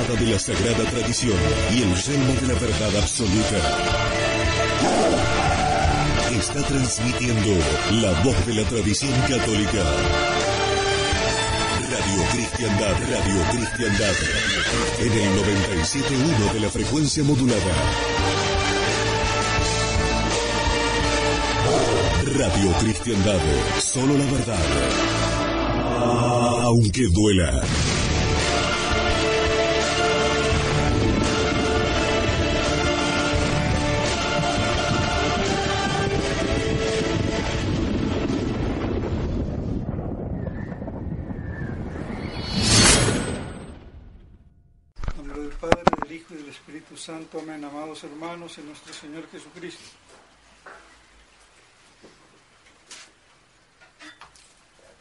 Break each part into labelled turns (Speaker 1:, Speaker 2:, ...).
Speaker 1: espada de la sagrada tradición y el yelmo de la verdad absoluta. Está transmitiendo la voz de la tradición católica. Radio Cristiandad, en el 97.1 de la frecuencia modulada. Radio Cristiandad, solo la verdad, aunque duela.
Speaker 2: Santo, amén. Amados hermanos en nuestro Señor Jesucristo,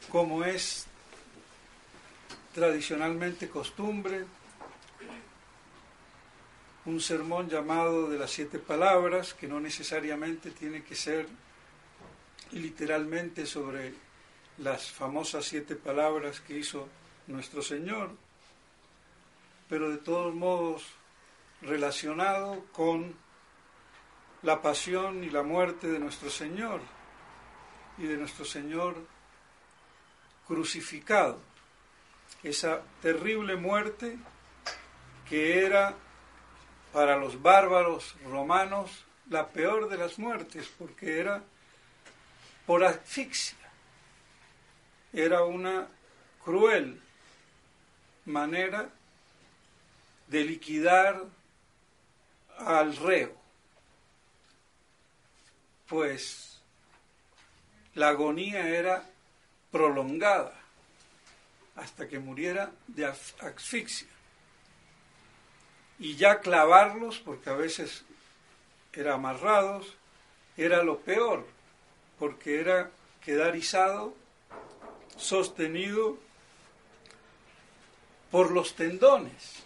Speaker 2: como es tradicionalmente costumbre, un sermón llamado de las 7 palabras, que no necesariamente tiene que ser literalmente sobre las famosas 7 palabras que hizo nuestro Señor, pero de todos modos relacionado con la pasión y la muerte de nuestro Señor y de nuestro Señor crucificado, esa terrible muerte que era para los bárbaros romanos la peor de las muertes, porque era por asfixia, era una cruel manera de liquidar al reo, pues la agonía era prolongada hasta que muriera de asfixia, y ya clavarlos, porque a veces era amarrados, era lo peor, porque era quedar izado, sostenido por los tendones.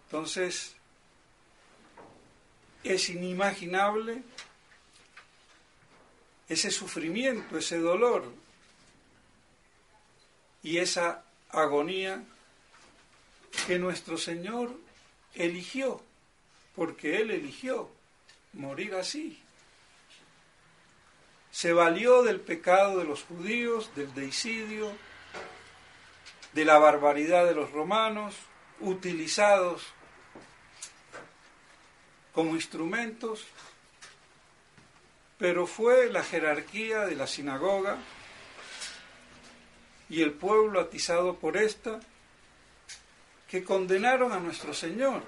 Speaker 2: Entonces, es inimaginable ese sufrimiento, ese dolor y esa agonía que nuestro Señor eligió, porque Él eligió morir así. Se valió del pecado de los judíos, del deicidio, de la barbaridad de los romanos, utilizados como instrumentos, pero fue la jerarquía de la sinagoga y el pueblo atizado por esta que condenaron a nuestro Señor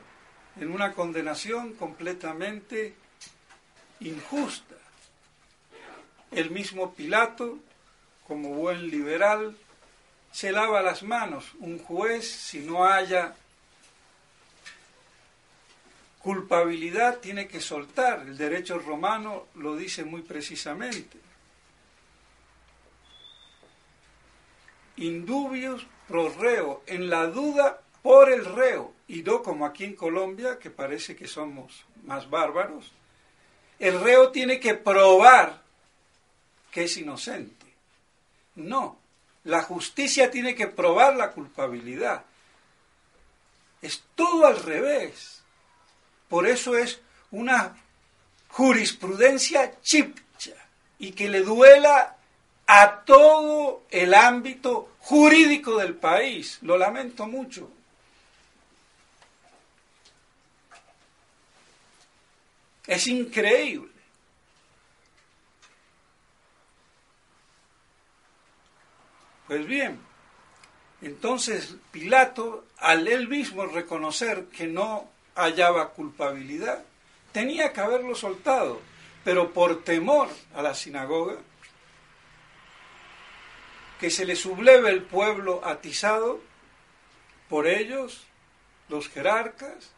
Speaker 2: en una condenación completamente injusta. El mismo Pilato, como buen liberal, se lava las manos. Un juez, si no haya culpabilidad, tiene que soltar. El derecho romano lo dice muy precisamente. Indubius pro reo, en la duda por el reo, y no como aquí en Colombia, que parece que somos más bárbaros. El reo tiene que probar que es inocente. No, la justicia tiene que probar la culpabilidad. Es todo al revés. Por eso es una jurisprudencia chipcha y que le duela a todo el ámbito jurídico del país. Lo lamento mucho. Es increíble. Pues bien, entonces Pilato, al él mismo reconocer que no hallaba culpabilidad, tenía que haberlo soltado, pero por temor a la sinagoga, que se le subleve el pueblo atizado por ellos, los jerarcas,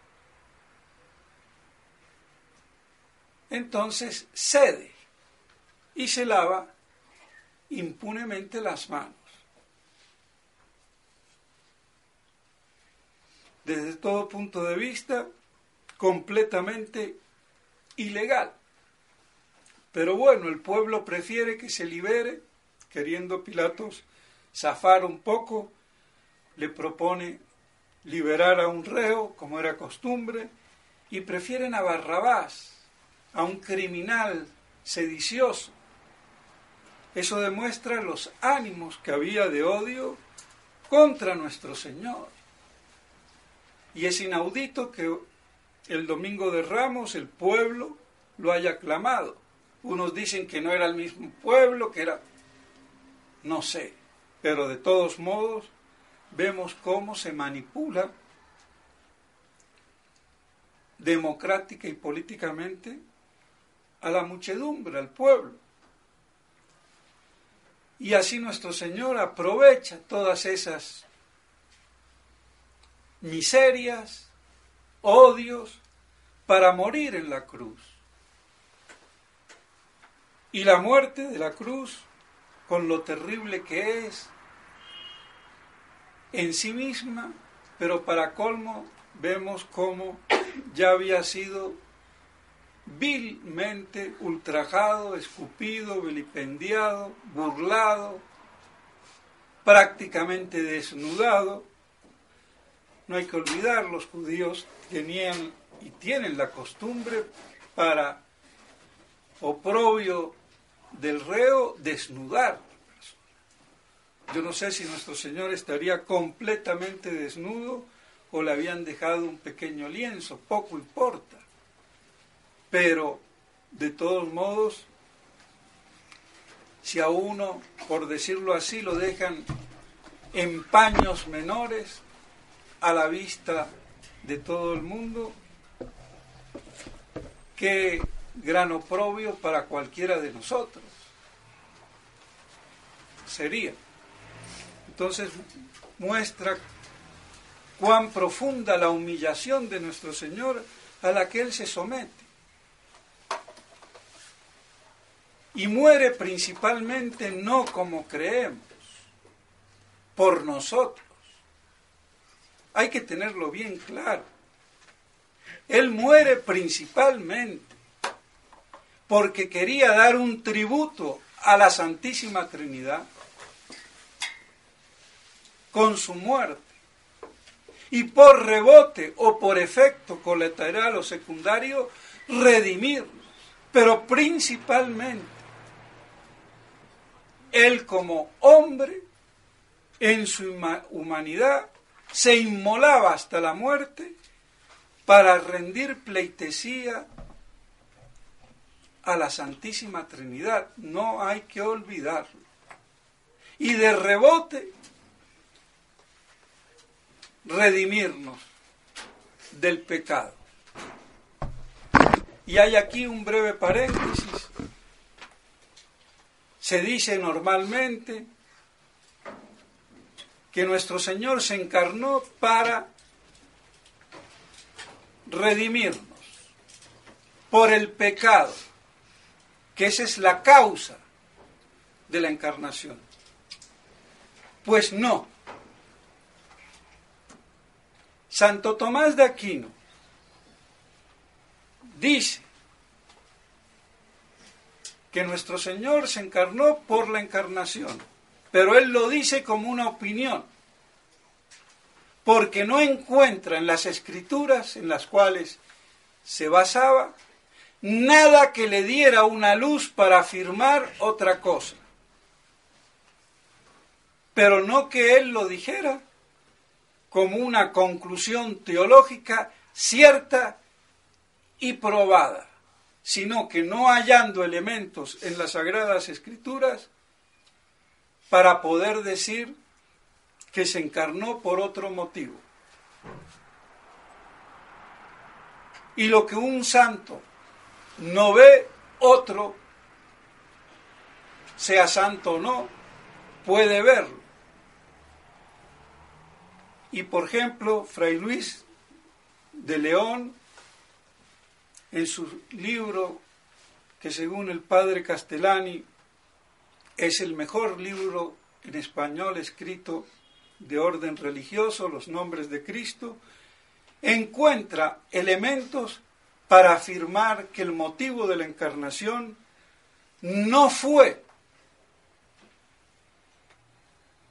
Speaker 2: entonces cede y se lava impunemente las manos. Desde todo punto de vista, completamente ilegal. Pero bueno, el pueblo prefiere que se libere, queriendo Pilatos zafar un poco, le propone liberar a un reo, como era costumbre, y prefieren a Barrabás, a un criminal sedicioso. Eso demuestra los ánimos que había de odio contra nuestro Señor. Y es inaudito que el Domingo de Ramos el pueblo lo haya aclamado. Unos dicen que no era el mismo pueblo, que era... no sé, pero de todos modos vemos cómo se manipula democrática y políticamente a la muchedumbre, al pueblo. Y así nuestro Señor aprovecha todas esas miserias, odios, para morir en la cruz. Y la muerte de la cruz, con lo terrible que es en sí misma, pero para colmo vemos cómo ya había sido vilmente ultrajado, escupido, vilipendiado, burlado, prácticamente desnudado. No hay que olvidar, los judíos tenían y tienen la costumbre, para oprobio del reo, desnudar. Yo no sé si nuestro Señor estaría completamente desnudo o le habían dejado un pequeño lienzo, poco importa. Pero, de todos modos, si a uno, por decirlo así, lo dejan en paños menores a la vista de todo el mundo, qué gran oprobio para cualquiera de nosotros sería. Entonces muestra cuán profunda la humillación de nuestro Señor a la que Él se somete. Y muere principalmente no como creemos, por nosotros. Hay que tenerlo bien claro. Él muere principalmente porque quería dar un tributo a la Santísima Trinidad con su muerte. Y por rebote o por efecto colateral o secundario, redimirnos. Pero principalmente, Él como hombre, en su humanidad, se inmolaba hasta la muerte para rendir pleitesía a la Santísima Trinidad. No hay que olvidarlo. Y de rebote, redimirnos del pecado. Y hay aquí un breve paréntesis. Se dice normalmente que nuestro Señor se encarnó para redimirnos por el pecado, que esa es la causa de la encarnación. Pues no. Santo Tomás de Aquino dice que nuestro Señor se encarnó por la encarnación, pero él lo dice como una opinión, porque no encuentra en las escrituras en las cuales se basaba nada que le diera una luz para afirmar otra cosa. Pero no que él lo dijera como una conclusión teológica cierta y probada, sino que no hallando elementos en las Sagradas Escrituras para poder decir que se encarnó por otro motivo. Y lo que un santo no ve, otro, sea santo o no, puede verlo. Y por ejemplo, Fray Luis de León, en su libro, que según el padre Castellani es el mejor libro en español escrito de orden religioso, Los Nombres de Cristo, encuentra elementos para afirmar que el motivo de la encarnación no fue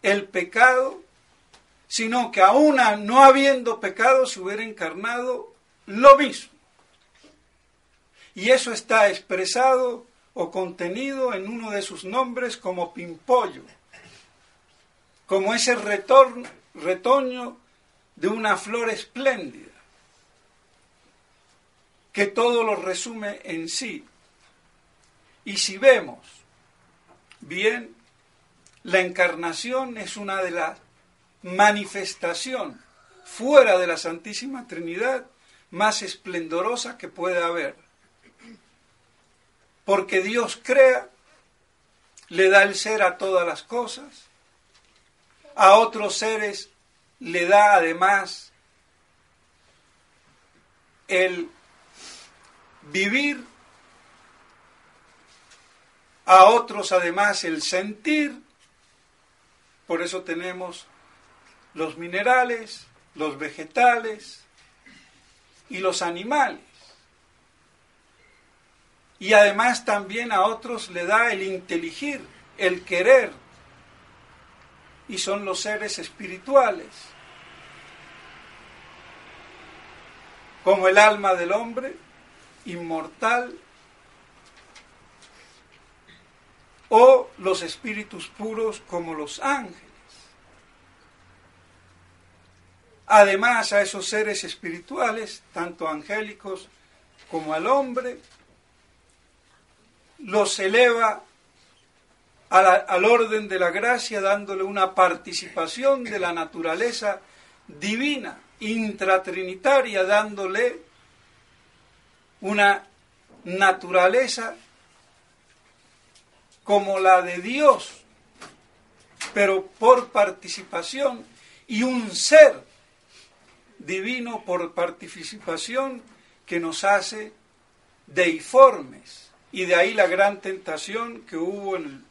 Speaker 2: el pecado sino que aún no habiendo pecado se hubiera encarnado lo mismo. Y eso está expresado o contenido en uno de sus nombres como pimpollo, como ese retoño de una flor espléndida, que todo lo resume en sí. Y si vemos bien, la encarnación es una de las manifestaciones fuera de la Santísima Trinidad más esplendorosa que puede haber. Porque Dios crea, le da el ser a todas las cosas, a otros seres le da además el vivir, a otros además el sentir. Por eso tenemos los minerales, los vegetales y los animales. Y además también a otros le da el inteligir, el querer, y son los seres espirituales, como el alma del hombre, inmortal, o los espíritus puros como los ángeles. Además, a esos seres espirituales, tanto angélicos como al hombre, los eleva al orden de la gracia, dándole una participación de la naturaleza divina, intratrinitaria, dándole una naturaleza como la de Dios, pero por participación, y un ser divino por participación que nos hace deiformes. Y de ahí la gran tentación que hubo en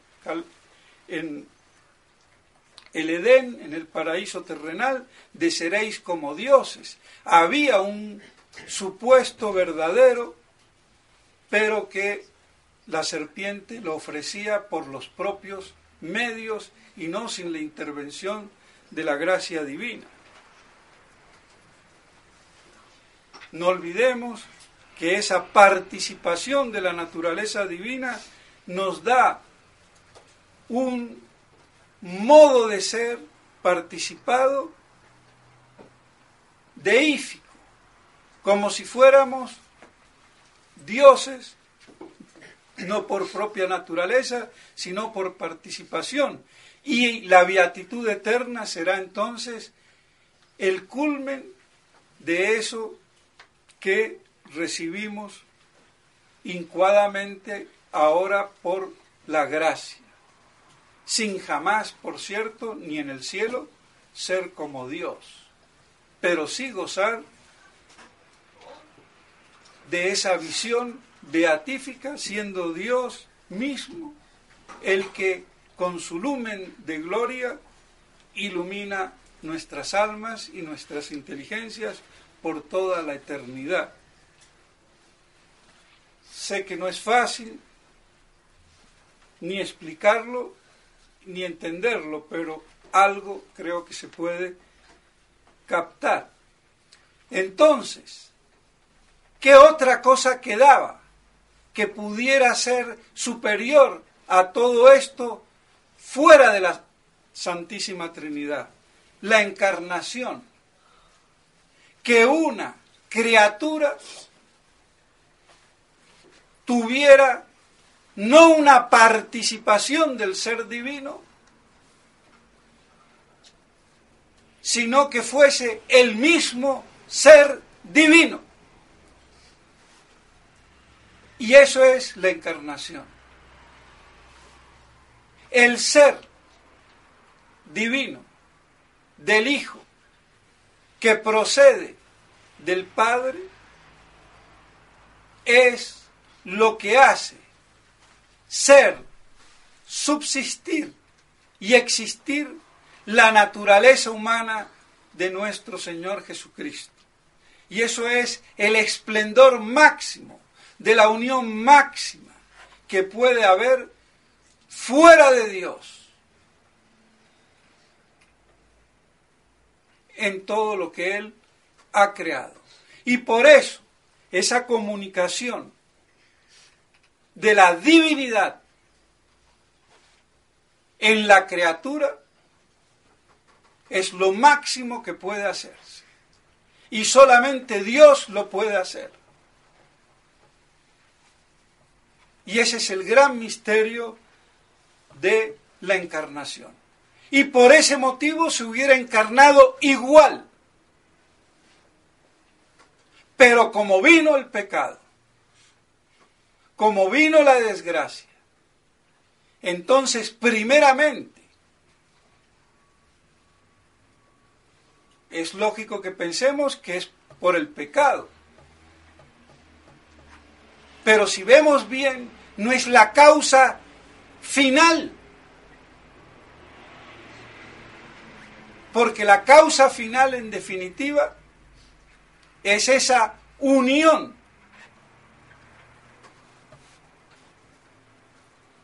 Speaker 2: el Edén, en el paraíso terrenal, de seréis como dioses. Había un supuesto verdadero, pero que la serpiente lo ofrecía por los propios medios y no sin la intervención de la gracia divina. No olvidemos que esa participación de la naturaleza divina nos da un modo de ser participado deífico, como si fuéramos dioses, no por propia naturaleza, sino por participación. Y la beatitud eterna será entonces el culmen de eso que recibimos incuadamente ahora por la gracia, sin jamás, por cierto, ni en el cielo, ser como Dios, pero sí gozar de esa visión beatífica, siendo Dios mismo el que con su lumen de gloria ilumina nuestras almas y nuestras inteligencias por toda la eternidad. Sé que no es fácil ni explicarlo ni entenderlo, pero algo creo que se puede captar. Entonces, ¿qué otra cosa quedaba que pudiera ser superior a todo esto fuera de la Santísima Trinidad? La encarnación. Que una criatura tuviera no una participación del ser divino, sino que fuese el mismo ser divino. Y eso es la encarnación. El ser divino del Hijo que procede del Padre es lo que hace ser, subsistir y existir la naturaleza humana de nuestro Señor Jesucristo. Y eso es el esplendor máximo de la unión máxima que puede haber fuera de Dios. en todo lo que Él ha creado. Y por eso, esa comunicación de la divinidad en la criatura es lo máximo que puede hacerse. Y solamente Dios lo puede hacer. Y ese es el gran misterio de la encarnación. Y por ese motivo se hubiera encarnado igual. Pero como vino el pecado, como vino la desgracia, entonces primeramente es lógico que pensemos que es por el pecado. Pero si vemos bien, no es la causa final. Porque la causa final, en definitiva, es esa unión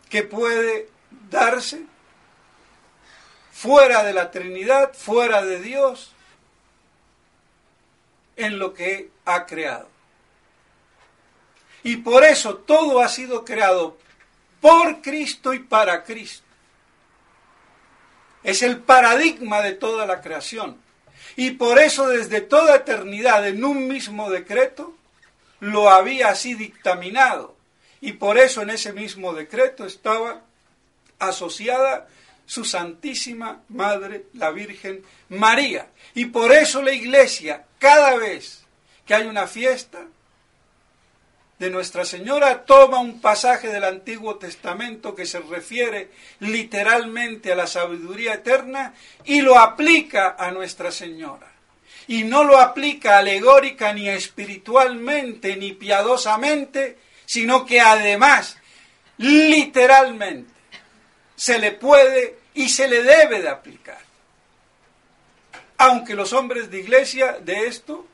Speaker 2: que puede darse fuera de la Trinidad, fuera de Dios, en lo que ha creado. Y por eso todo ha sido creado por Cristo y para Cristo. Es el paradigma de toda la creación. Y por eso desde toda eternidad, en un mismo decreto, lo había así dictaminado. Y por eso en ese mismo decreto estaba asociada su Santísima Madre, la Virgen María. Y por eso la Iglesia, cada vez que hay una fiesta de Nuestra Señora, toma un pasaje del Antiguo Testamento que se refiere literalmente a la sabiduría eterna y lo aplica a Nuestra Señora. Y no lo aplica alegórica ni espiritualmente ni piadosamente, sino que además, literalmente, se le puede y se le debe de aplicar. Aunque los hombres de iglesia de esto,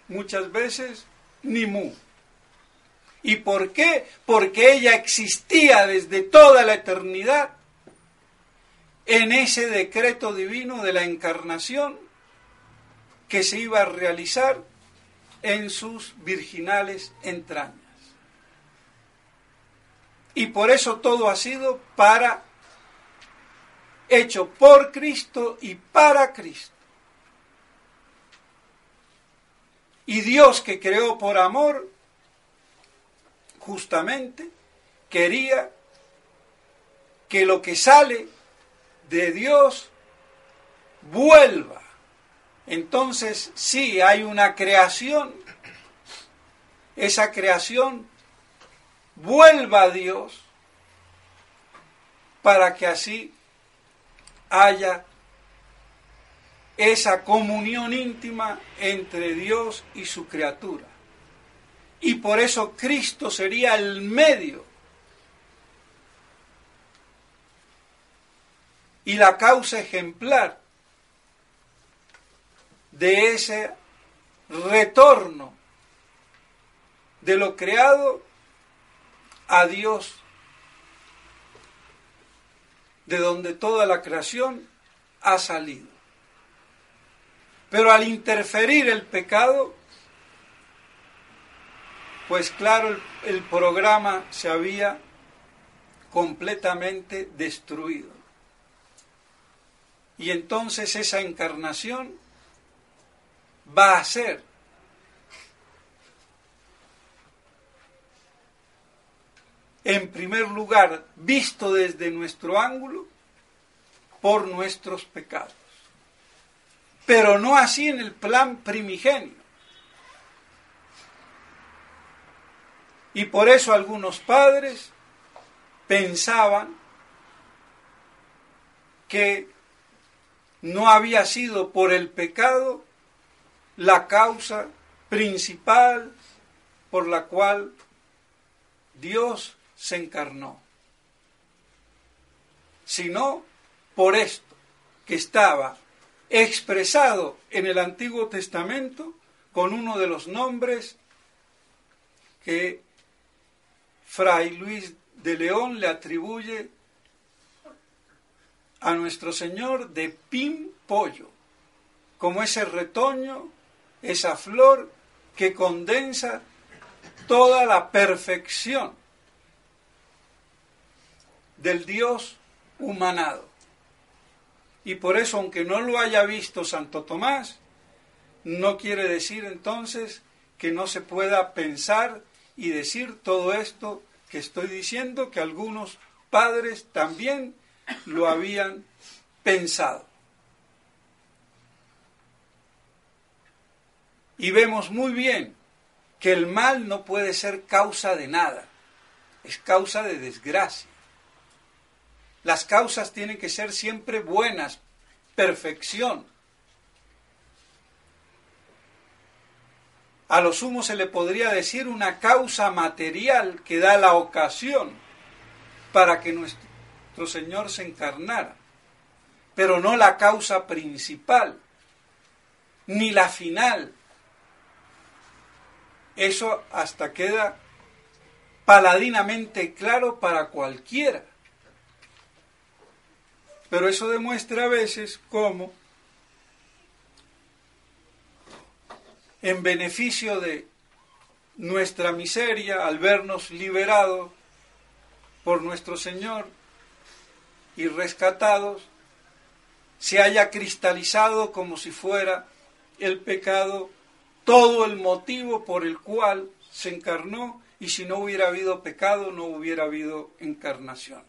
Speaker 2: muchas veces, ni mu. ¿Y por qué? Porque ella existía desde toda la eternidad en ese decreto divino de la encarnación que se iba a realizar en sus virginales entrañas. Y por eso todo ha sido hecho por Cristo y para Cristo. Y Dios, que creó por amor, justamente quería que lo que sale de Dios vuelva. Entonces, sí, hay una creación. Esa creación vuelva a Dios para que así haya esa comunión íntima entre Dios y su criatura. Y por eso Cristo sería el medio y la causa ejemplar de ese retorno de lo creado a Dios, de donde toda la creación ha salido. Pero al interferir el pecado, pues claro, el programa se había completamente destruido. Y entonces esa encarnación va a ser en primer lugar visto desde nuestro ángulo por nuestros pecados. Pero no así en el plan primigenio. Y por eso algunos padres pensaban que no había sido por el pecado la causa principal por la cual Dios se encarnó, sino por esto que estaba expresado en el Antiguo Testamento con uno de los nombres que Fray Luis de León le atribuye a nuestro Señor de Pimpollo. como ese retoño, esa flor que condensa toda la perfección del Dios humanado. Y por eso, aunque no lo haya visto Santo Tomás, no quiere decir entonces que no se pueda pensar y decir todo esto que estoy diciendo, que algunos padres también lo habían pensado. Y vemos muy bien que el mal no puede ser causa de nada, es causa de desgracia. Las causas tienen que ser siempre buenas, perfección. A lo sumo se le podría decir una causa material que da la ocasión para que nuestro Señor se encarnara, pero no la causa principal, ni la final. Eso hasta queda paladinamente claro para cualquiera. Pero eso demuestra a veces cómo, en beneficio de nuestra miseria, al vernos liberados por nuestro Señor y rescatados, se haya cristalizado como si fuera el pecado todo el motivo por el cual se encarnó, y si no hubiera habido pecado, no hubiera habido encarnación.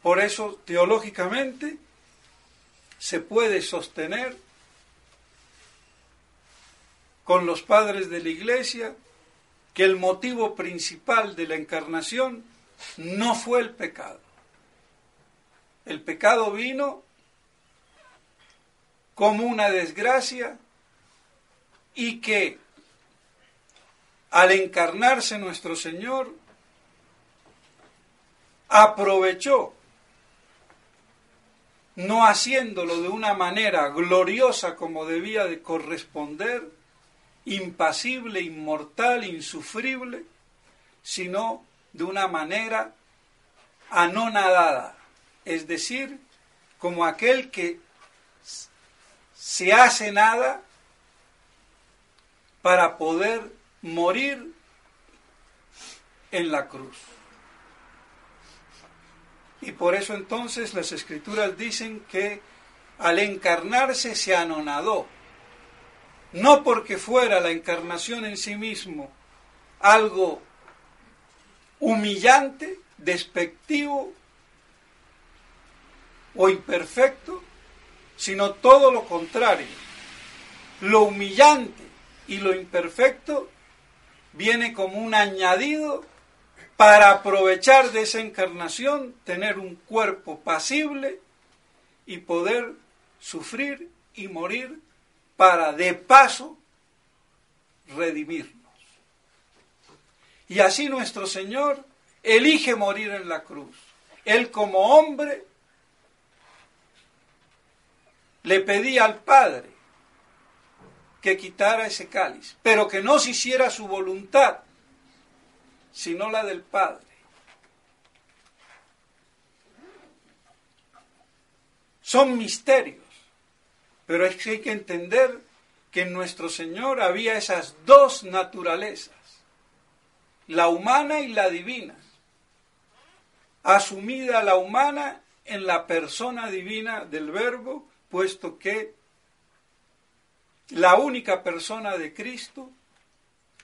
Speaker 2: Por eso, teológicamente, se puede sostener con los padres de la Iglesia que el motivo principal de la encarnación no fue el pecado. El pecado vino como una desgracia y que al encarnarse nuestro Señor aprovechó, no haciéndolo de una manera gloriosa como debía de corresponder, impasible, inmortal, insufrible, sino de una manera anonadada, es decir, como aquel que se hace nada para poder morir en la cruz. Y por eso entonces las Escrituras dicen que al encarnarse se anonadó, no porque fuera la encarnación en sí mismo algo humillante, despectivo o imperfecto, sino todo lo contrario. Lo humillante y lo imperfecto viene como un añadido para aprovechar de esa encarnación, tener un cuerpo pasible y poder sufrir y morir para de paso redimirnos. Y así nuestro Señor elige morir en la cruz. Él como hombre le pedía al Padre que quitara ese cáliz, pero que no se hiciera su voluntad, sino la del Padre. Son misterios, pero es que hay que entender que en nuestro Señor había esas dos naturalezas, la humana y la divina, asumida la humana en la persona divina del Verbo, puesto que la única persona de Cristo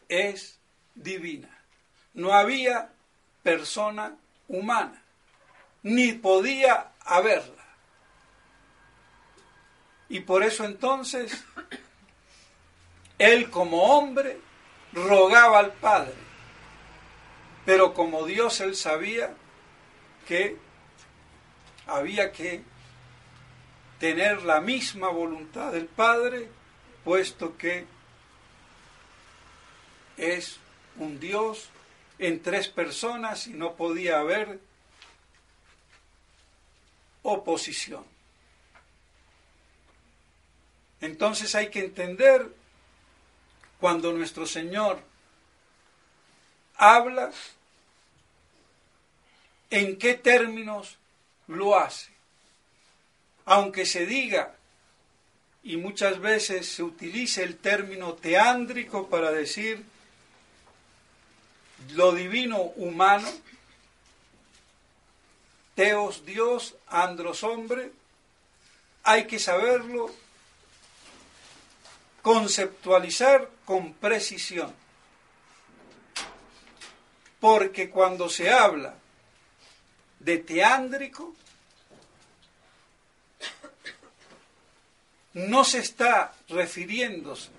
Speaker 2: es divina. No había persona humana, ni podía haberla. Y por eso entonces, Él como hombre rogaba al Padre, pero como Dios Él sabía que había que tener la misma voluntad del Padre, puesto que es un Dios en tres personas y no podía haber oposición. Entonces hay que entender, cuando nuestro Señor habla, en qué términos lo hace. Aunque se diga y muchas veces se utiliza el término teándrico para decir lo divino humano, teos Dios, andros hombre, hay que saberlo conceptualizar con precisión. Porque cuando se habla de teándrico, no se está refiriéndose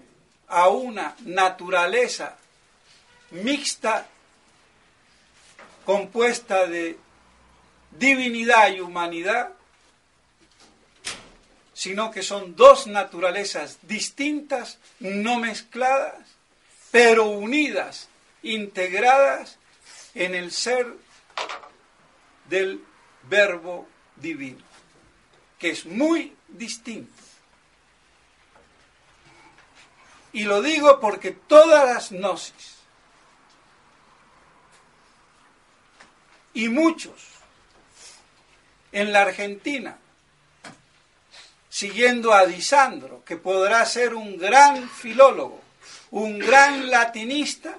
Speaker 2: a una naturaleza mixta compuesta de divinidad y humanidad, sino que son dos naturalezas distintas, no mezcladas, pero unidas, integradas en el ser del Verbo divino, que es muy distinto. Y lo digo porque todas las gnosis y muchos en la Argentina, siguiendo a Disandro, que podrá ser un gran filólogo, un gran latinista,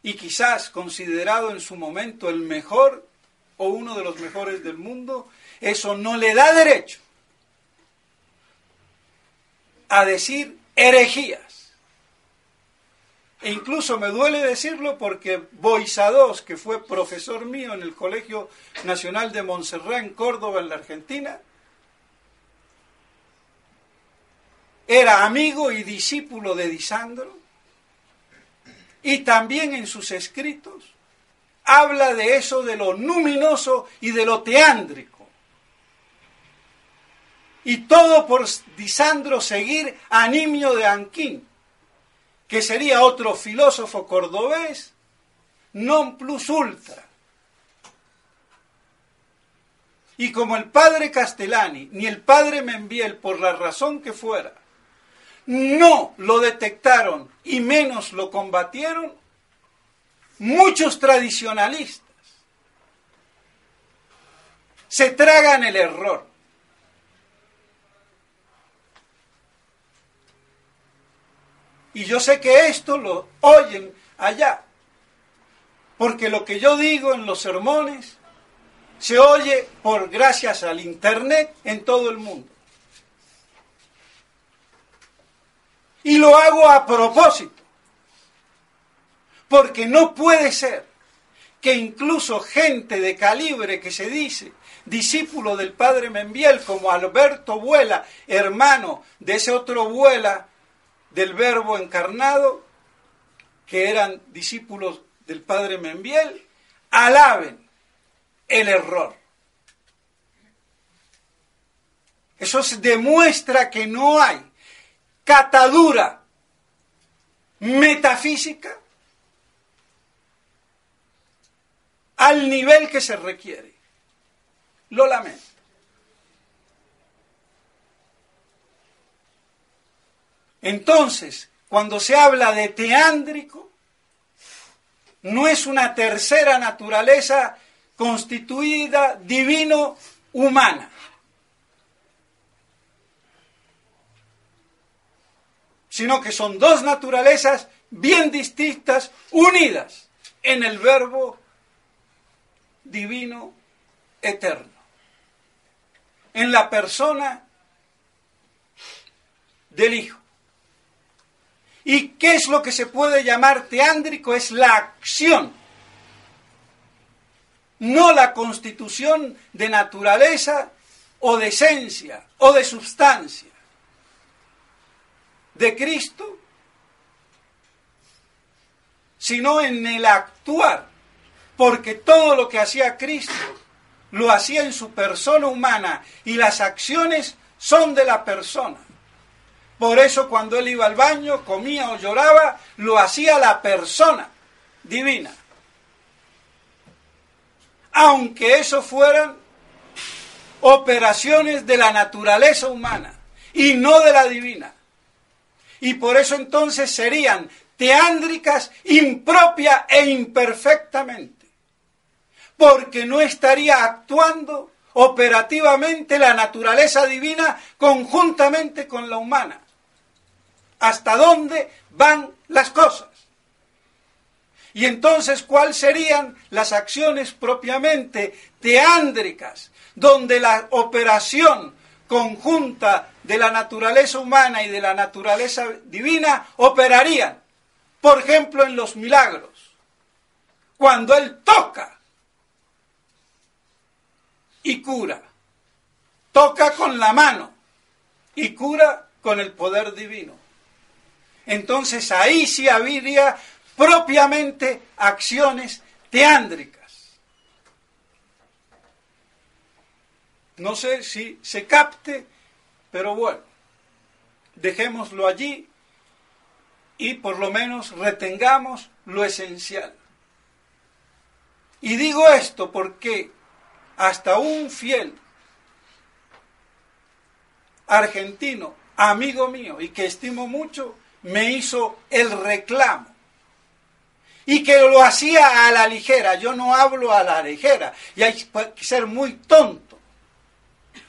Speaker 2: y quizás considerado en su momento el mejor o uno de los mejores del mundo, eso no le da derecho a decir herejías. E incluso me duele decirlo porque Boisadós, que fue profesor mío en el Colegio Nacional de Montserrat en Córdoba, en la Argentina, era amigo y discípulo de Disandro, y también en sus escritos habla de eso, de lo luminoso y de lo teándrico. Y todo por Disandro seguir a Nimio de Anquín, que sería otro filósofo cordobés, non plus ultra. Y como el padre Castellani, ni el padre Membiel, por la razón que fuera, no lo detectaron y menos lo combatieron, muchos tradicionalistas se tragan el error. Y yo sé que esto lo oyen allá, porque lo que yo digo en los sermones se oye por gracias al internet en todo el mundo. Y lo hago a propósito, porque no puede ser que incluso gente de calibre que se dice discípulo del padre Membiel, como Alberto Vuela, hermano de ese otro Vuela del Verbo encarnado, que eran discípulos del padre Membiel, alaben el error. Eso demuestra que no hay catadura metafísica al nivel que se requiere. Lo lamento. Entonces, cuando se habla de teándrico, no es una tercera naturaleza constituida divino-humana. Sino que son dos naturalezas bien distintas, unidas en el Verbo divino eterno, en la persona del Hijo. ¿Y qué es lo que se puede llamar teándrico? Es la acción, no la constitución de naturaleza o de esencia o de substancia de Cristo, sino en el actuar, porque todo lo que hacía Cristo lo hacía en su persona humana y las acciones son de la persona. Por eso cuando él iba al baño, comía o lloraba, lo hacía la persona divina. Aunque eso fueran operaciones de la naturaleza humana y no de la divina. Y por eso entonces serían teándricas impropia e imperfectamente, porque no estaría actuando operativamente la naturaleza divina conjuntamente con la humana. ¿Hasta dónde van las cosas? Y entonces, ¿cuáles serían las acciones propiamente teándricas, donde la operación conjunta de la naturaleza humana y de la naturaleza divina operarían? Por ejemplo, en los milagros, cuando Él toca y cura, toca con la mano y cura con el poder divino. Entonces ahí sí habría propiamente acciones teándricas. No sé si se capte, pero bueno, dejémoslo allí y por lo menos retengamos lo esencial. Y digo esto porque hasta un fiel argentino, amigo mío y que estimo mucho, me hizo el reclamo. Y que lo hacía a la ligera. Yo no hablo a la ligera. Y hay que ser muy tonto.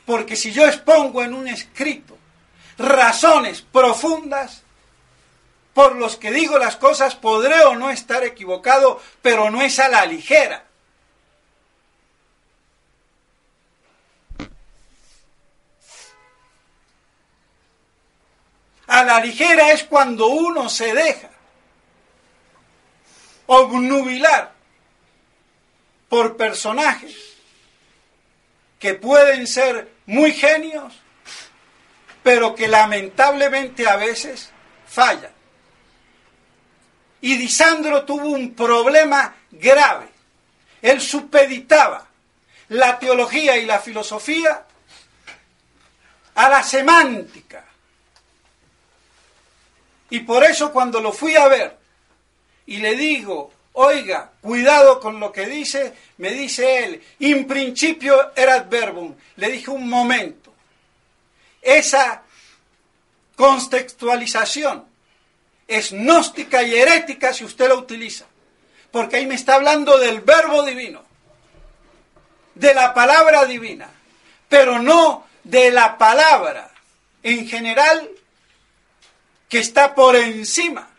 Speaker 2: Porque si yo expongo en un escrito razones profundas por los que digo las cosas, podré o no estar equivocado, pero no es a la ligera. A la ligera es cuando uno se deja obnubilar por personajes que pueden ser muy genios, pero que lamentablemente a veces fallan. Y Disandro tuvo un problema grave. Él supeditaba la teología y la filosofía a la semántica. Y por eso cuando lo fui a ver y le digo, oiga, cuidado con lo que dice, me dice él, in principio erat verbum. Le dije, un momento, esa contextualización es gnóstica y herética si usted la utiliza, porque ahí me está hablando del verbo divino, de la palabra divina, pero no de la palabra en general que está por encima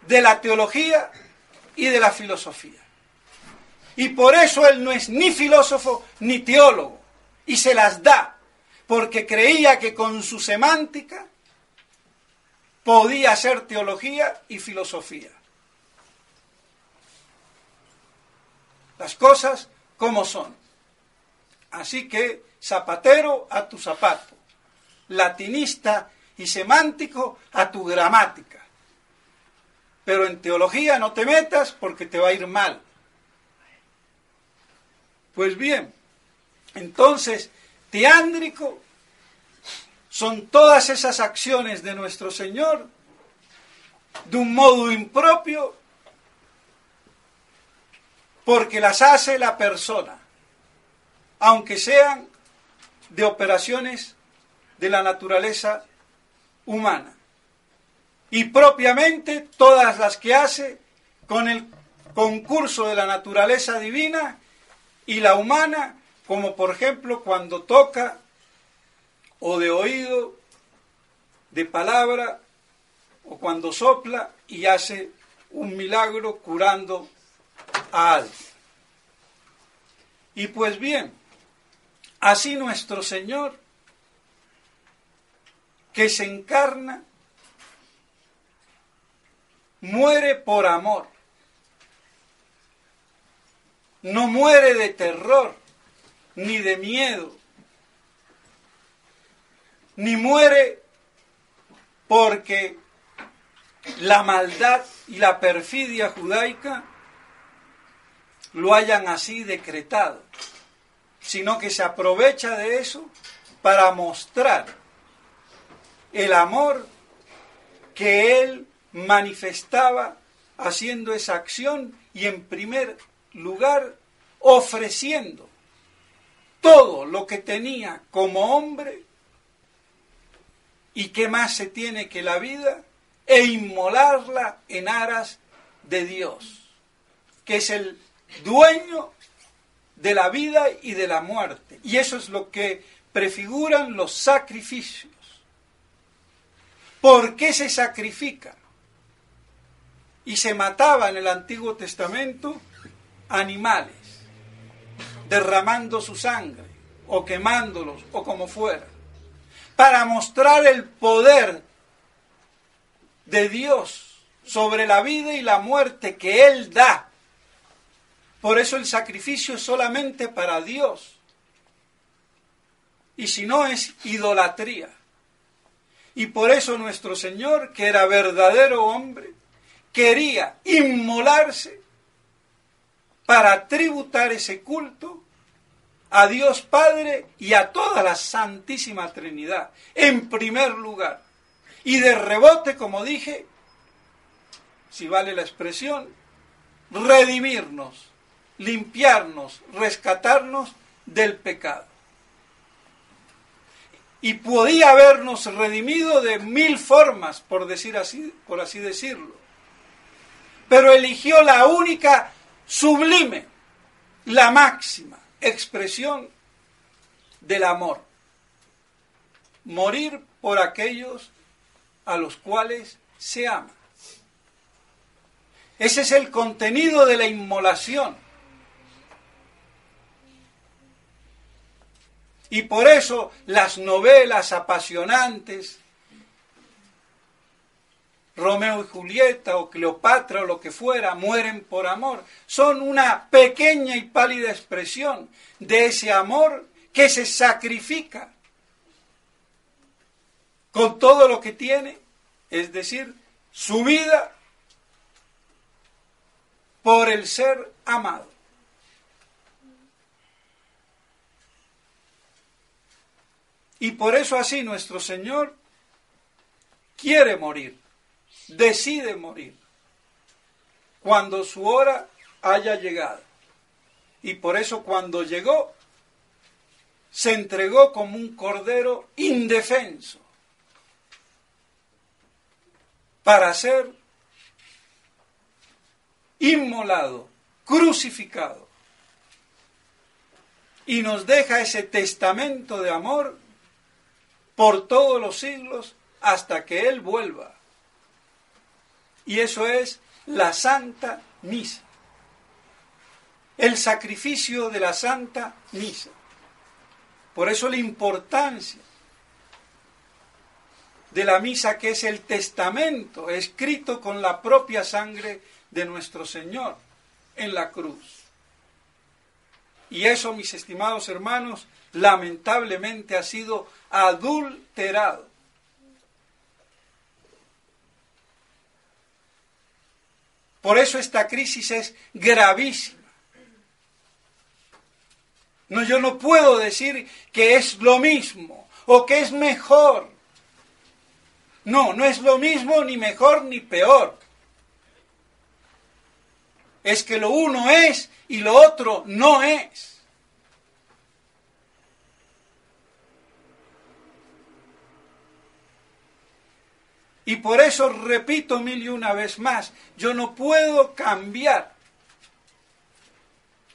Speaker 2: de la teología y de la filosofía. Y por eso él no es ni filósofo ni teólogo, y se las da, porque creía que con su semántica podía hacer teología y filosofía. Las cosas como son. Así que, zapatero a tu zapato, latinista y semántico a tu gramática. Pero en teología no te metas porque te va a ir mal. Pues bien, entonces, teándrico son todas esas acciones de nuestro Señor de un modo impropio porque las hace la persona, aunque sean de operaciones de la naturaleza humana. Y propiamente todas las que hace con el concurso de la naturaleza divina y la humana, como por ejemplo cuando toca, o de oído, de palabra, o cuando sopla y hace un milagro curando a alguien. Y pues bien, así nuestro Señor, que se encarna, muere por amor. No muere de terror, ni de miedo, ni muere porque la maldad y la perfidia judaica lo hayan así decretado, sino que se aprovecha de eso para mostrar el amor que él manifestaba haciendo esa acción y en primer lugar ofreciendo todo lo que tenía como hombre y que más se tiene que la vida e inmolarla en aras de Dios, que es el dueño de la vida y de la muerte. Y eso es lo que prefiguran los sacrificios. ¿Por qué se sacrifican? Y se mataba en el Antiguo Testamento animales, derramando su sangre, o quemándolos, o como fuera, para mostrar el poder de Dios sobre la vida y la muerte que Él da. Por eso el sacrificio es solamente para Dios. Y si no, es idolatría. Y por eso nuestro Señor, que era verdadero hombre, quería inmolarse para tributar ese culto a Dios Padre y a toda la Santísima Trinidad, en primer lugar. Y de rebote, como dije, si vale la expresión, redimirnos, limpiarnos, rescatarnos del pecado. Y podía habernos redimido de 1000 formas, por así decirlo. Pero eligió la única sublime, la máxima expresión del amor. Morir por aquellos a los cuales se ama. Ese es el contenido de la inmolación. Y por eso las novelas apasionantes, Romeo y Julieta o Cleopatra o lo que fuera, mueren por amor. Son una pequeña y pálida expresión de ese amor que se sacrifica con todo lo que tiene, es decir, su vida por el ser amado. Y por eso así nuestro Señor quiere morir, decide morir, cuando su hora haya llegado. Y por eso cuando llegó, se entregó como un cordero indefenso para ser inmolado, crucificado. Y nos deja ese testamento de amor por todos los siglos hasta que Él vuelva. Y eso es la Santa Misa. El sacrificio de la Santa Misa. Por eso la importancia de la misa, que es el testamento escrito con la propia sangre de nuestro Señor en la cruz. Y eso, mis estimados hermanos, lamentablemente ha sido adulterado. Por eso esta crisis es gravísima. No, yo no puedo decir que es lo mismo o que es mejor. No, no es lo mismo, ni mejor, ni peor. Es que lo uno es y lo otro no es. Y por eso repito 1001 vez más, yo no puedo cambiar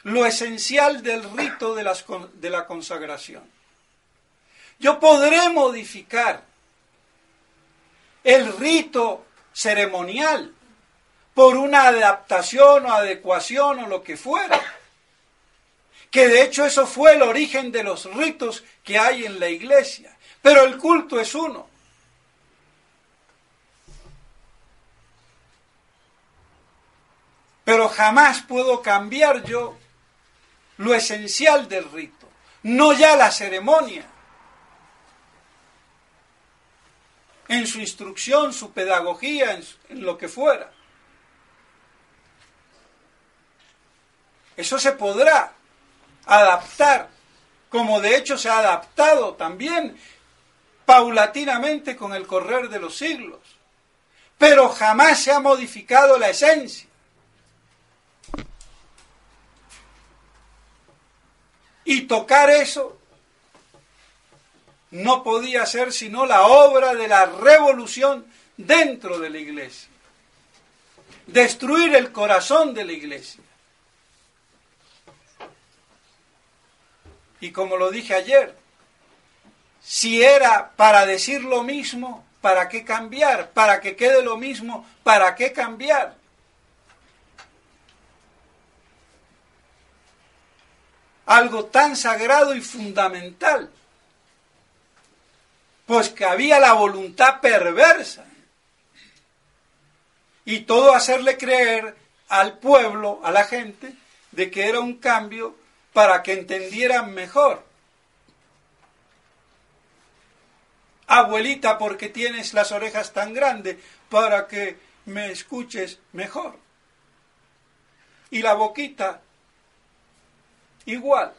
Speaker 2: lo esencial del rito de la consagración. Yo podré modificar el rito ceremonial por una adaptación o adecuación o lo que fuera. Que de hecho eso fue el origen de los ritos que hay en la iglesia. Pero el culto es uno. Pero jamás puedo cambiar yo lo esencial del rito, no ya la ceremonia, en su instrucción, su pedagogía, en lo que fuera. Eso se podrá adaptar, como de hecho se ha adaptado también paulatinamente con el correr de los siglos, pero jamás se ha modificado la esencia. Y tocar eso no podía ser sino la obra de la revolución dentro de la iglesia. Destruir el corazón de la iglesia. Y como lo dije ayer, si era para decir lo mismo, ¿para qué cambiar? Para que quede lo mismo, ¿para qué cambiar? Algo tan sagrado y fundamental, pues que había la voluntad perversa. Y todo hacerle creer al pueblo, a la gente, de que era un cambio para que entendieran mejor. Abuelita, ¿por qué tienes las orejas tan grandes? Para que me escuches mejor. Y la boquita, igual.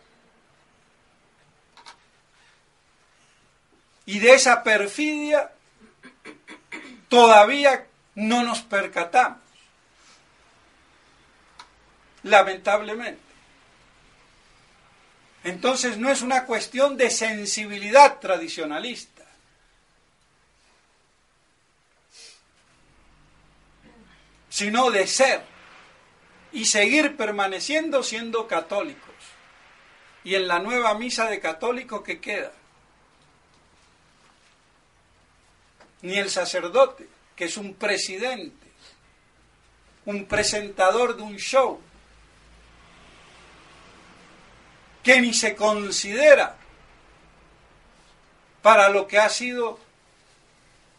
Speaker 2: Y de esa perfidia todavía no nos percatamos. Lamentablemente. Entonces no es una cuestión de sensibilidad tradicionalista. Sino de ser y seguir permaneciendo siendo católicos. Y en la nueva misa de católico que queda, ni el sacerdote, que es un presidente, un presentador de un show, que ni se considera para lo que ha sido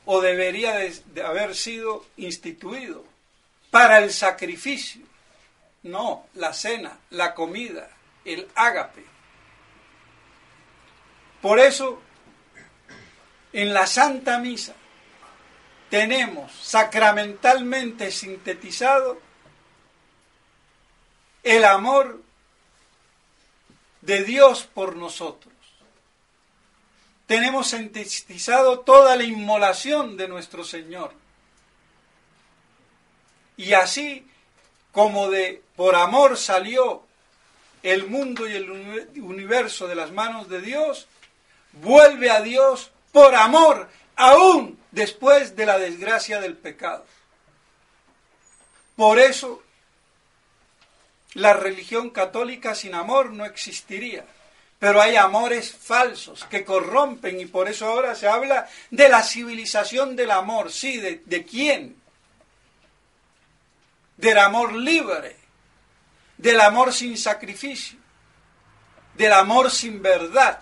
Speaker 2: o debería de haber sido instituido, para el sacrificio, no, la cena, la comida, el ágape. Por eso, en la Santa Misa tenemos sacramentalmente sintetizado el amor de Dios por nosotros. Tenemos sintetizado toda la inmolación de nuestro Señor. Y así como por amor salió el mundo y el universo de las manos de Dios, vuelve a Dios por amor, aún después de la desgracia del pecado. Por eso, la religión católica sin amor no existiría. Pero hay amores falsos que corrompen y por eso ahora se habla de la civilización del amor. Sí, ¿de quién? Del amor libre, del amor sin sacrificio, del amor sin verdad.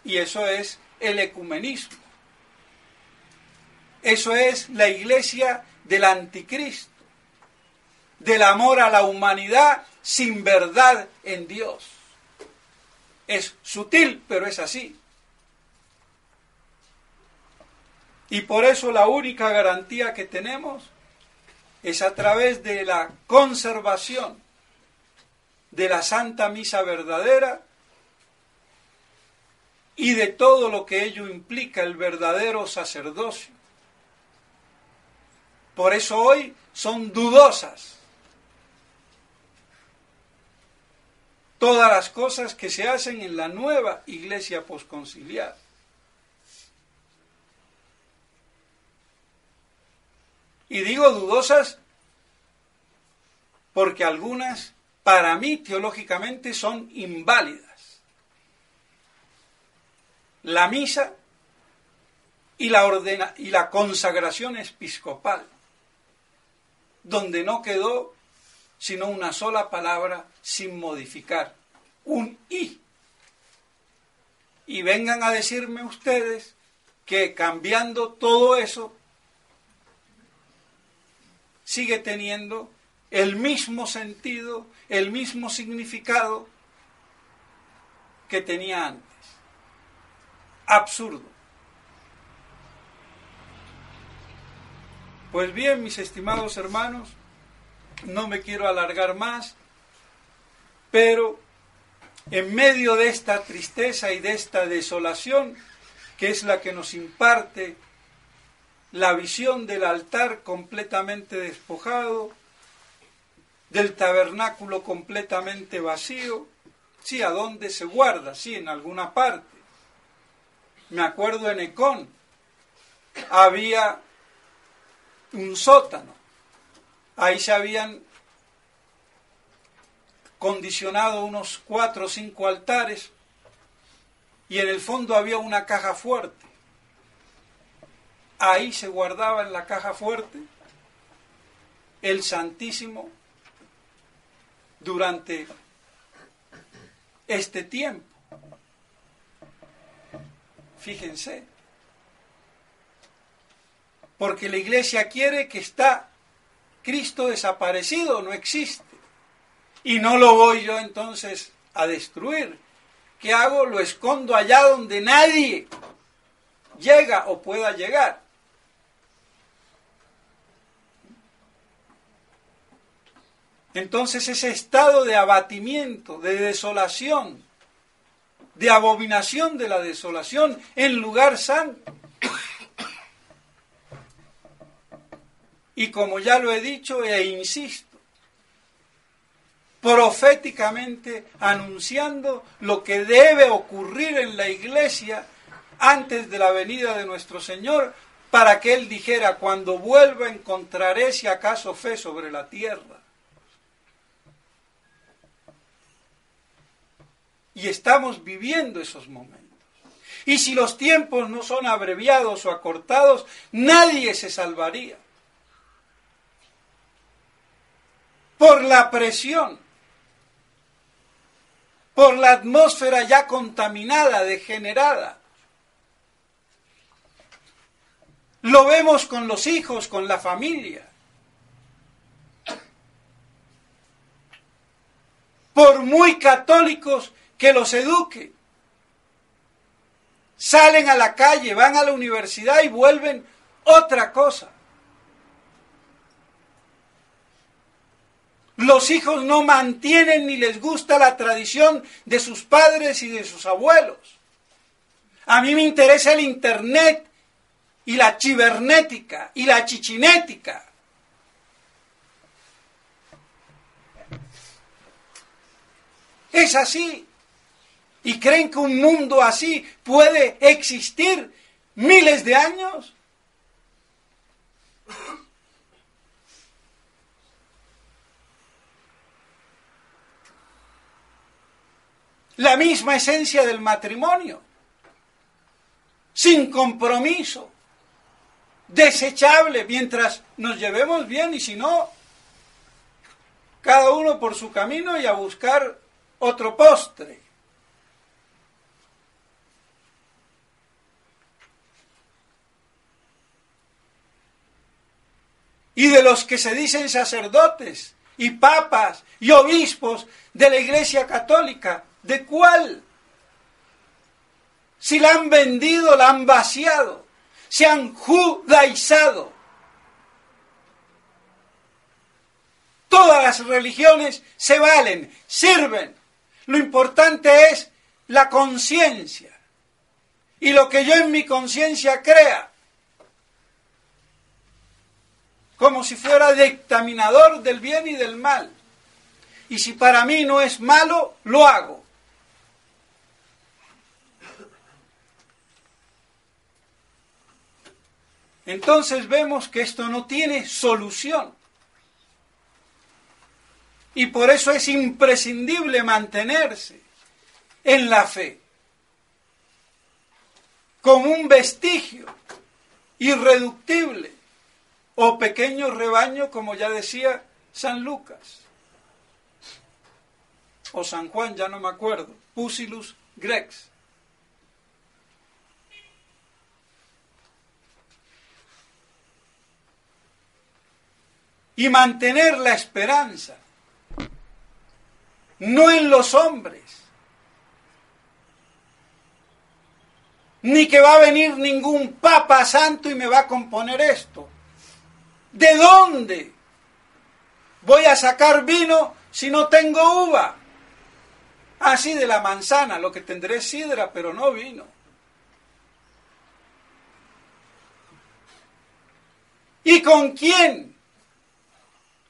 Speaker 2: Y eso es el ecumenismo. Eso es la iglesia del anticristo, del amor a la humanidad sin verdad en Dios. Es sutil, pero es así. Y por eso la única garantía que tenemos es a través de la conservación de la Santa Misa verdadera y de todo lo que ello implica, el verdadero sacerdocio. Por eso hoy son dudosas todas las cosas que se hacen en la nueva iglesia posconciliar. Y digo dudosas porque algunas, para mí, teológicamente, son inválidas. La misa y la consagración episcopal, donde no quedó sino una sola palabra sin modificar, un i. Y vengan a decirme ustedes que cambiando todo eso sigue teniendo el mismo sentido, el mismo significado que tenía antes. Absurdo. Pues bien, mis estimados hermanos, no me quiero alargar más, pero en medio de esta tristeza y de esta desolación, que es la que nos imparte la visión del altar completamente despojado, del tabernáculo completamente vacío, sí, ¿a dónde se guarda? Sí, en alguna parte. Me acuerdo en Ecón, había un sótano. Ahí se habían condicionado unos 4 o 5 altares y en el fondo había una caja fuerte. Ahí se guardaba en la caja fuerte el Santísimo durante este tiempo. Fíjense, porque la Iglesia quiere que está Cristo desaparecido, no existe, y no lo voy yo entonces a destruir. ¿Qué hago? Lo escondo allá donde nadie llega o pueda llegar. Entonces ese estado de abatimiento, de desolación, de abominación de la desolación en lugar santo. Y como ya lo he dicho e insisto, proféticamente anunciando lo que debe ocurrir en la iglesia antes de la venida de nuestro Señor, para que Él dijera: cuando vuelva encontraré si acaso fe sobre la tierra. Y estamos viviendo esos momentos. Y si los tiempos no son abreviados o acortados, nadie se salvaría. Por la presión, por la atmósfera ya contaminada, degenerada. Lo vemos con los hijos, con la familia. Por muy católicos que los eduquen, salen a la calle, van a la universidad y vuelven otra cosa. Los hijos no mantienen ni les gusta la tradición de sus padres y de sus abuelos. A mí me interesa el internet y la cibernética y la chichinética. Es así. ¿Y creen que un mundo así puede existir miles de años? La misma esencia del matrimonio, sin compromiso, desechable mientras nos llevemos bien, y si no, cada uno por su camino y a buscar otro postre. Y de los que se dicen sacerdotes y papas y obispos de la Iglesia Católica, ¿de cuál? Si la han vendido, la han vaciado, se han judaizado. Todas las religiones se valen, sirven. Lo importante es la conciencia. Y lo que yo en mi conciencia crea, como si fuera dictaminador del bien y del mal. Y si para mí no es malo, lo hago. Entonces vemos que esto no tiene solución. Y por eso es imprescindible mantenerse en la fe, como un vestigio irreductible, o pequeño rebaño, como ya decía San Lucas, o San Juan, ya no me acuerdo, Pusillus Grex. Y mantener la esperanza, no en los hombres, ni que va a venir ningún Papa Santo y me va a componer esto. ¿De dónde voy a sacar vino si no tengo uva? Así de la manzana, lo que tendré es sidra, pero no vino. ¿Y con quién?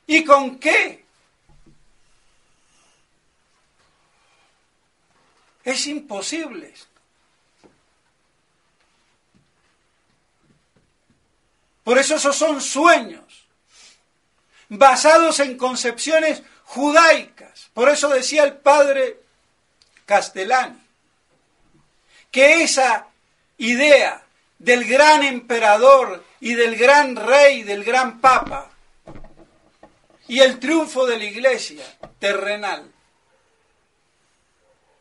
Speaker 2: ¿Y con qué? Es imposible esto. Por eso esos son sueños, basados en concepciones judaicas. Por eso decía el padre Castellani, que esa idea del gran emperador y del gran rey, del gran papa, y el triunfo de la iglesia terrenal,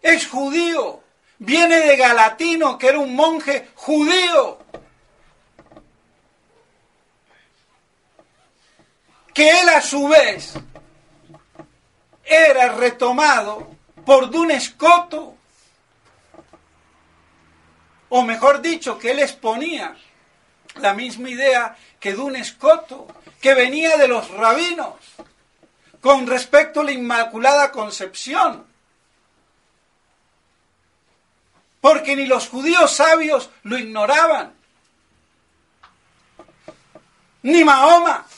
Speaker 2: es judío, viene de Galatino, que era un monje judío, que él a su vez era retomado por Duns Scotus, o mejor dicho, que él exponía la misma idea que Duns Scotus, que venía de los rabinos, con respecto a la Inmaculada Concepción. Porque ni los judíos sabios lo ignoraban, ni Mahoma.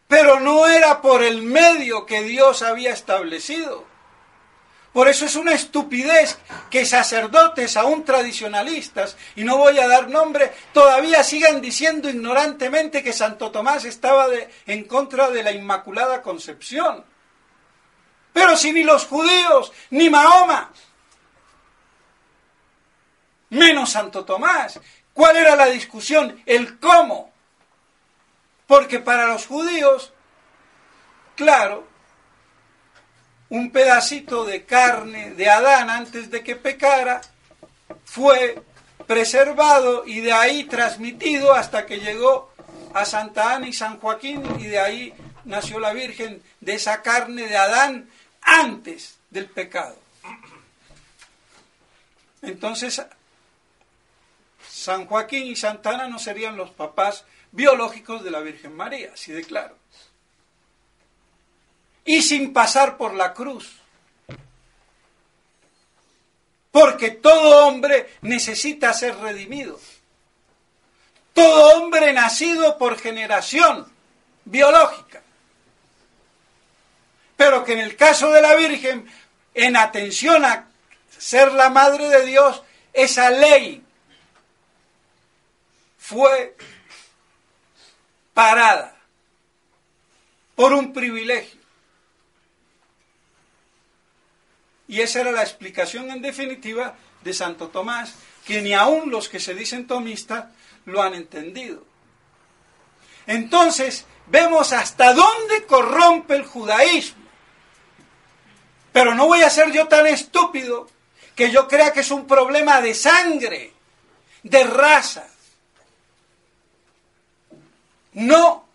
Speaker 2: Pero no era por el medio que Dios había establecido. Por eso es una estupidez que sacerdotes, aún tradicionalistas, y no voy a dar nombre, todavía sigan diciendo ignorantemente que Santo Tomás estaba en contra de la Inmaculada Concepción. Pero si ni los judíos, ni Mahoma, menos Santo Tomás, ¿cuál era la discusión? El cómo. Porque para los judíos, claro, un pedacito de carne de Adán antes de que pecara fue preservado y de ahí transmitido hasta que llegó a Santa Ana y San Joaquín, y de ahí nació la Virgen, de esa carne de Adán antes del pecado. Entonces, San Joaquín y Santa Ana no serían los papás biológicos de la Virgen María, así de claro. Y sin pasar por la cruz. Porque todo hombre necesita ser redimido. Todo hombre nacido por generación biológica. Pero que en el caso de la Virgen, en atención a ser la Madre de Dios, esa ley fue parada por un privilegio. Y esa era la explicación en definitiva de Santo Tomás, que ni aun los que se dicen tomistas lo han entendido. Entonces, vemos hasta dónde corrompe el judaísmo. Pero no voy a ser yo tan estúpido que yo crea que es un problema de sangre, de raza. No.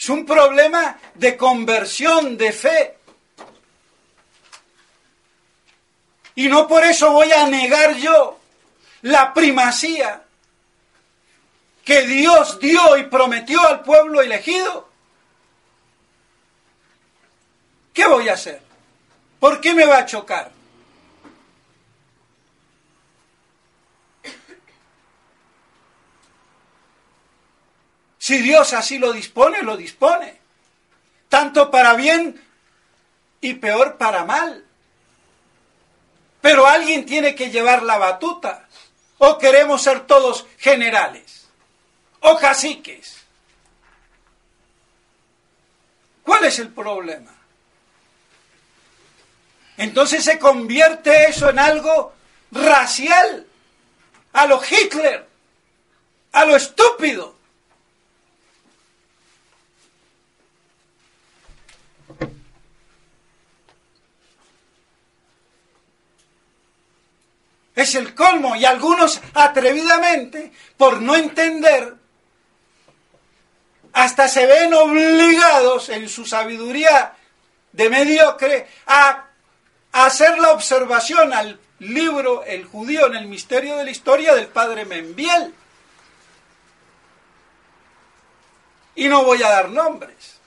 Speaker 2: Es un problema de conversión, de fe. Y no por eso voy a negar yo la primacía que Dios dio y prometió al pueblo elegido. ¿Qué voy a hacer? ¿Por qué me va a chocar? Si Dios así lo dispone, lo dispone. Tanto para bien y peor para mal. Pero alguien tiene que llevar la batuta. ¿O queremos ser todos generales? ¿O caciques? ¿Cuál es el problema? Entonces se convierte eso en algo racial. A lo Hitler. A lo estúpido. Es el colmo, y algunos atrevidamente, por no entender, hasta se ven obligados en su sabiduría de mediocre a hacer la observación al libro El judío en el misterio de la historia del padre Membiel. Y no voy a dar nombres.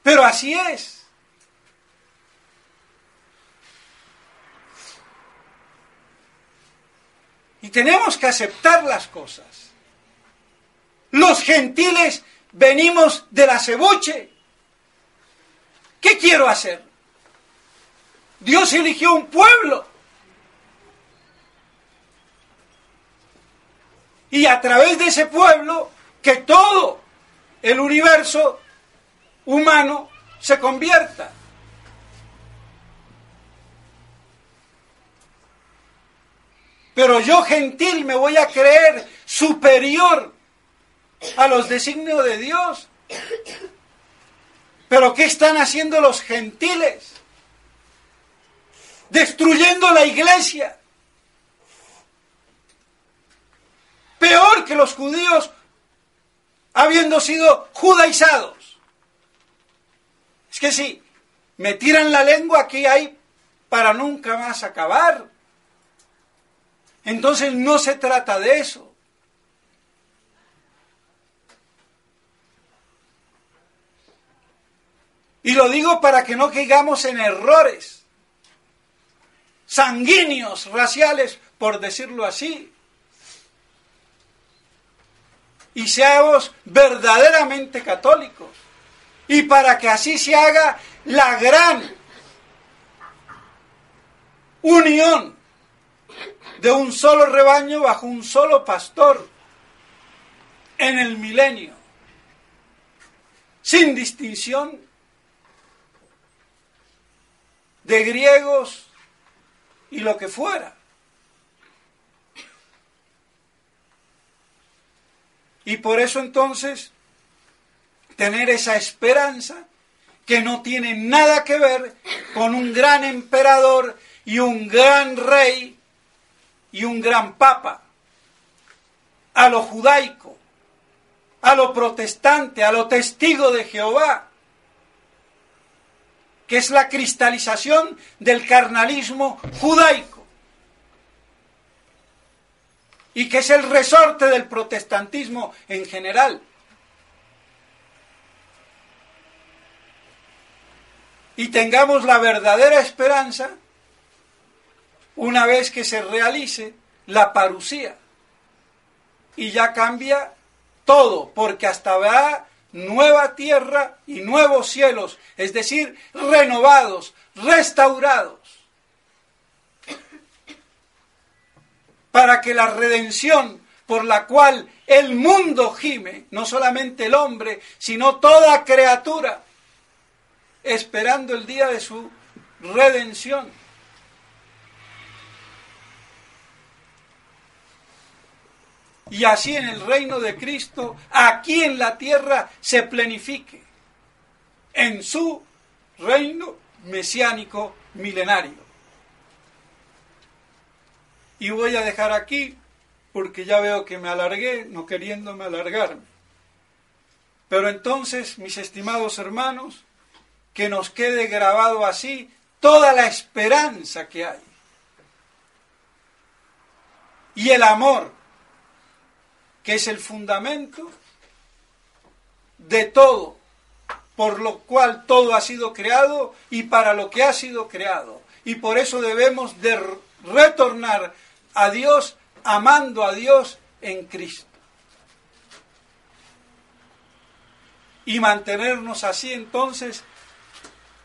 Speaker 2: Pero así es. Y tenemos que aceptar las cosas. Los gentiles venimos de la cebuche. ¿Qué quiero hacer? Dios eligió un pueblo. Y a través de ese pueblo, que todo el universo humano se convierta. Pero yo, gentil, me voy a creer superior a los designios de Dios. ¿Pero qué están haciendo los gentiles? Destruyendo la iglesia. Peor que los judíos, habiendo sido judaizados. Es que si me tiran la lengua, aquí hay para nunca más acabar. Entonces no se trata de eso. Y lo digo para que no caigamos en errores sanguíneos, raciales, por decirlo así. Y seamos verdaderamente católicos. Y para que así se haga la gran unión de un solo rebaño bajo un solo pastor en el milenio, sin distinción de griegos y lo que fuera. Y por eso entonces tener esa esperanza que no tiene nada que ver con un gran emperador y un gran rey y un gran papa, a lo judaico, a lo protestante, a lo testigo de Jehová, que es la cristalización del carnalismo judaico y que es el resorte del protestantismo en general. Y tengamos la verdadera esperanza una vez que se realice la parusía. Y ya cambia todo, porque hasta habrá nueva tierra y nuevos cielos, es decir, renovados, restaurados, para que la redención por la cual el mundo gime, no solamente el hombre, sino toda criatura, esperando el día de su redención. Y así en el reino de Cristo, aquí en la tierra, se plenifique en su reino mesiánico milenario. Y voy a dejar aquí, porque ya veo que me alargué, no queriéndome alargarme. Pero entonces, mis estimados hermanos, que nos quede grabado así toda la esperanza que hay. Y el amor, que es el fundamento de todo, por lo cual todo ha sido creado y para lo que ha sido creado. Y por eso debemos de retornar a Dios, amando a Dios en Cristo. Y mantenernos así entonces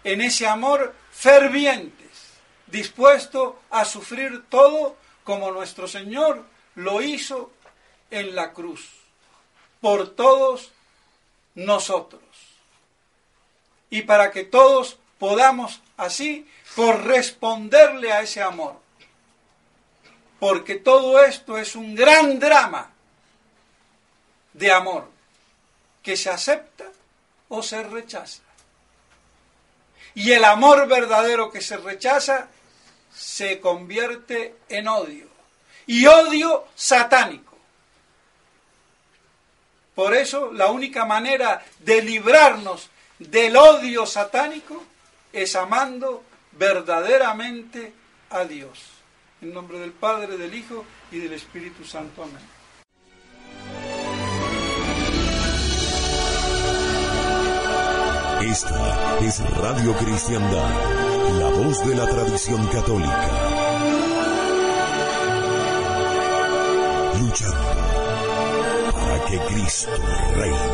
Speaker 2: en ese amor fervientes, dispuesto a sufrir todo como nuestro Señor lo hizo en la cruz, por todos nosotros. Y para que todos podamos así corresponderle a ese amor. Porque todo esto es un gran drama de amor, que se acepta o se rechaza. Y el amor verdadero que se rechaza se convierte en odio. Y odio satánico. Por eso la única manera de librarnos del odio satánico es amando verdaderamente a Dios. En nombre del Padre, del Hijo y del Espíritu Santo. Amén.
Speaker 1: Esta es Radio Cristiandad, la voz de la tradición católica. Luchando para que Cristo reine.